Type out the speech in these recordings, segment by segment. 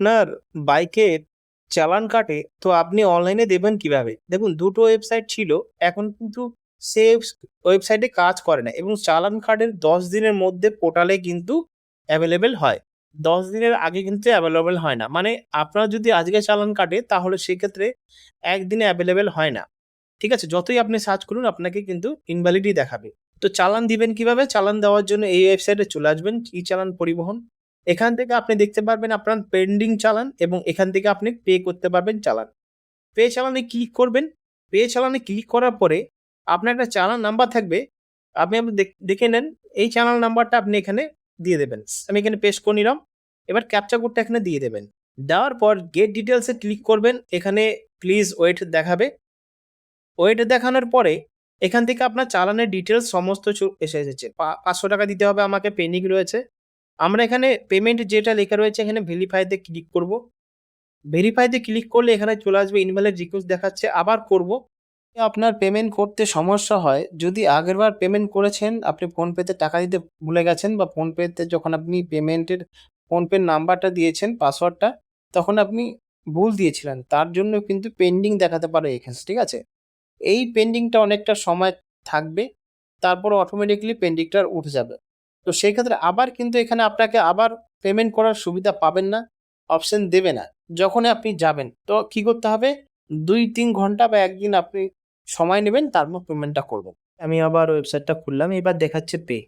আপনার বাইকের চালান কাটে তো আপনি অনলাইনে দেবেন কিভাবে? দেখুন দুটো ওয়েবসাইট ছিল, এখন কিন্তু সে ওয়েবসাইটে কাজ করে না এবং চালান কার্ডের 10 দিনের মধ্যে পোর্টালে কিন্তু অ্যাভেলেবেল হয়। 10 দিনের আগে কিন্তু অ্যাভেলেবেল হয় না। মানে আপনার যদি আজকে চালান কাটে তাহলে সেক্ষেত্রে 1 দিনে অ্যাভেলেবেল হয় না। ঠিক আছে? যতই আপনি সার্চ করুন আপনাকে কিন্তু ইনভ্যালিডই দেখাবে। তো চালান দিবেন কিভাবে? চালান দেওয়ার জন্য এই ওয়েবসাইটে চলে আসবেন, ই-চালান পরিবহন। এখান থেকে আপনি দেখতে পারবেন আপনার পেন্ডিং চালান এবং এখান থেকে আপনি পে করতে পারবেন চালান। পে চালানে ক্লিক করবেন। পে চালানে ক্লিক করার পরে আপনার একটা চালান নাম্বার থাকবে। আপনি দেখে নেন। এই চালান নাম্বারটা আপনি এখানে দিয়ে দেবেন। আমি এখানে পেস্ট করে নিলাম। এবার ক্যাপচা কোডটা এখানে দিয়ে দেবেন। দেওয়ার পর গেট ডিটেইলস এ ক্লিক করবেন। এখানে প্লিজ ওয়েট দেখাবে। ওয়েট দেখানোর পরে এখান থেকে আপনার চালানের ডিটেইলস সমস্ত এসেছে। ৳৫০০ দিতে হবে আমাকে, পেন্ডিং রয়েছে। আমরা এখানে পেমেন্ট যেটা লেখা রয়েছে এখানে ভেরিফাই তে ক্লিক করব। ভেরিফাই তে ক্লিক করলে এখানে চলে আসবে ইনভ্যালিড রিকোয়েস্ট দেখাচ্ছে, আবার করব। আপনার পেমেন্ট করতে সমস্যা হয় যদি আগেরবার পেমেন্ট করেছেন, আপনি ফোনপেতে টাকা দিতে ভুলে গেছেন বা ফোনপেতে যখন আপনি পেমেন্টের ফোনপের নাম্বারটা দিয়েছেন, পাসওয়ার্ডটা, তখন আপনি ভুল দিয়েছিলেন। তার জন্য কিন্তু পেন্ডিং দেখাতে পারে এখানে, ঠিক আছে? এই পেন্ডিংটা অনেকটা সময় থাকবে, তারপর অটোমেটিক্যালি পেন্ডিংটা উঠে যাবে। তো সেই ক্ষেত্রে আবার কিন্তু এখানে আপনাকে আবার পেমেন্ট করার সুবিধা পাবেন না, অপশন দেবে না। যখনই আপনি যাবেন তো কি করতে হবে? ২-৩ ঘন্টা বা ১ দিন আপনি সময় নেবেন, তারপর পেমেন্টটা করবেন। আমি আবার ওয়েবসাইটটা খুললাম, এবার দেখাচ্ছে পে।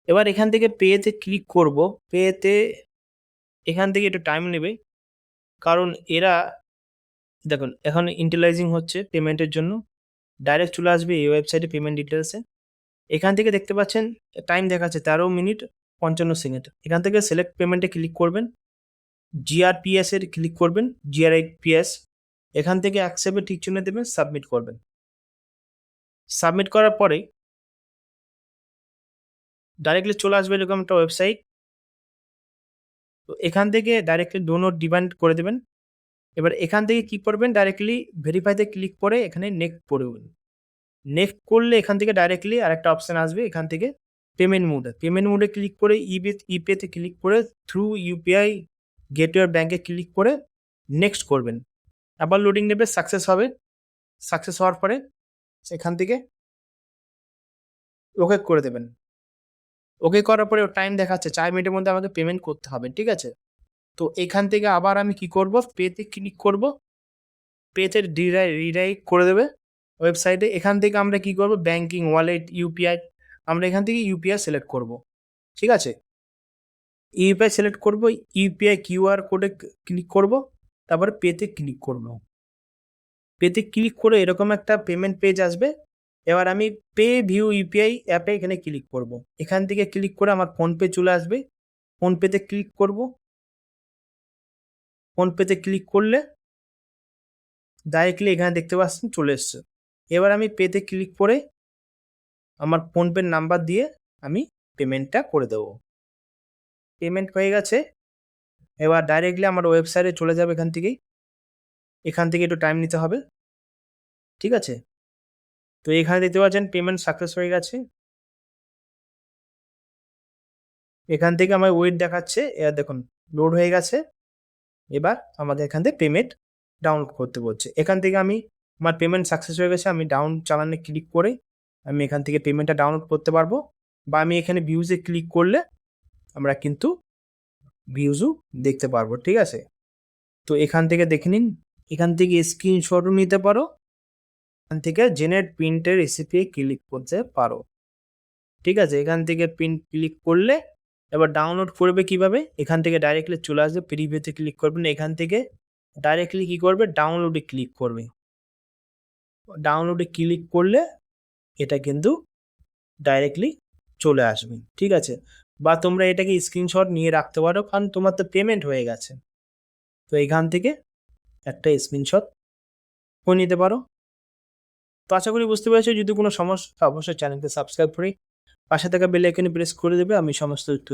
এবার এখান থেকে পে তে ক্লিক করব। পে তে এখান থেকে একটু টাইম নেবে, কারণ এরা দেখুন এখন ইনিশিয়ালাইজিং হচ্ছে পেমেন্টের জন্য। ডাইরেক্ট চলে আসবে এই ওয়েবসাইটে পেমেন্ট ডিটেইলসে। এখান থেকে দেখতে পাচ্ছেন টাইম দেখাচ্ছে ১৩ মিনিট ৫৫ সেকেন্ড। এখান থেকে সিলেক্ট পেমেন্টে ক্লিক করবেন। জিআরপিএস এর ক্লিক করবেন, জিআরপিএস। এখান থেকে অ্যাকসেপ্ট এ টিক চিহ্ন দেবেন, সাবমিট করবেন। সাবমিট করার পরে ডাইরেক্টলি চলে আসবে এরকম একটা ওয়েবসাইট। তো এখান থেকে ডাইরেক্টলি ডোনট ডিমান্ড করে দেবেন। এবার এখান থেকে কি করবেন? ডাইরেক্টলি ভেরিফাই তে ক্লিক করে এখানে নেক্সট করবেন। নেক্সট করলে এখান থেকে ডাইরেক্টলি আরেকটা অপশন আসবে, এখান থেকে পেমেন্ট মোড। পেমেন্ট মোডে ক্লিক করে ইপে তে ক্লিক করে থ্রু ইউপিআই গেটওয়ে ব্যাংকে ক্লিক করে নেক্সট করবেন। আবার লোডিং নেবে, সাকসেস হবে। সাকসেস হওয়ার পরে সেখান থেকে ওকে করে দেবেন। ওকে করার পরে টাইম দেখাচ্ছে ৪ মিনিটের মধ্যে আমাকে পেমেন্ট করতে হবে, ঠিক আছে? তো এখান থেকে আবার আমি কি করব? পে তে ক্লিক করব। পে তে রিডাইরেক্ট করে দেবে ওয়েবসাইটে। এখান থেকে আমরা কি করব? ব্যাংকিং, ওয়ালেট, ইউপিআই, আমরা এখান থেকে ইউপিআই সিলেক্ট করব, ঠিক আছে? ইউপিআই সিলেক্ট করব, ইউপিআই কিউআর কোডে ক্লিক করব, তারপরে পে তে ক্লিক করব। পে তে ক্লিক করে এরকম একটা পেমেন্ট পেজ আসবে। এবার আমি পে ভিউ ইউপিআই অ্যাপে এখানে ক্লিক করব। এখান থেকে ক্লিক করে আমার ফোনপে চলে আসবে। ফোনপেতে ক্লিক করব। ফোনপেতে ক্লিক করলে ডাইরেক্টলি এখানে দেখতে পাচ্ছেন চলে এসছে। এবার আমি পেতে ক্লিক করে আমার ফোনপের নাম্বার দিয়ে আমি পেমেন্টটা করে দেবো। পেমেন্ট হয়ে গেছে। এবার ডাইরেক্টলি আমার ওয়েবসাইটে চলে যাবে এখান থেকেই। এখান থেকে একটু টাইম নিতে হবে, ঠিক আছে? তো এখানে দেখতে পাচ্ছেন পেমেন্ট সাকসেস হয়ে গেছে। এখান থেকে আমার ওয়েট দেখাচ্ছে। এবার দেখুন লোড হয়ে গেছে। এবার আমাদের এখান থেকে পেমেন্ট ডাউনলোড করতে বলছে। এখান থেকে আমি আমার পেমেন্ট সাকসেস হয়ে গেছে। আমি ডাউন চালানে ক্লিক করে আমি এখান থেকে পেমেন্টটা ডাউনলোড করতে পারবো, বা আমি এখানে ভিউজে ক্লিক করলে আমরা কিন্তু ভিউজও দেখতে পারবো, ঠিক আছে? তো এখান থেকে দেখে নিন। এখান থেকে স্ক্রিনশটও নিতে পারো। এখান থেকে জেনারেট প্রিন্টের রেসিপি ক্লিক করতে পারো, ঠিক আছে? এখান থেকে প্রিন্ট ক্লিক করলে এবার ডাউনলোড করবে কিভাবে? এখান থেকে ডাইরেক্টলি চলে আসবে, প্রিভিউতে ক্লিক করবেন। এখান থেকে ডাইরেক্টলি কি করবে? ডাউনলোডে ক্লিক করবে। ডাউনলোডে ক্লিক করলে এটা কিন্তু ডাইরেক্টলি চলে আসবে, ঠিক আছে? বা তোমরা এটাকে স্ক্রিনশট নিয়ে রাখতে পারো, কারণ তোমার তো পেমেন্ট হয়ে গেছে। তো এখান থেকে একটা স্ক্রিনশট করে নিতে পারো। তো আশা করি বুঝতে পেরেছো। যদি কোনো সমস্যা অবশ্যই চ্যানেলকে সাবস্ক্রাইব করে পাশে থাকা বেল আইকনে প্রেস করে দেবে, আমি সমস্ত তথ্য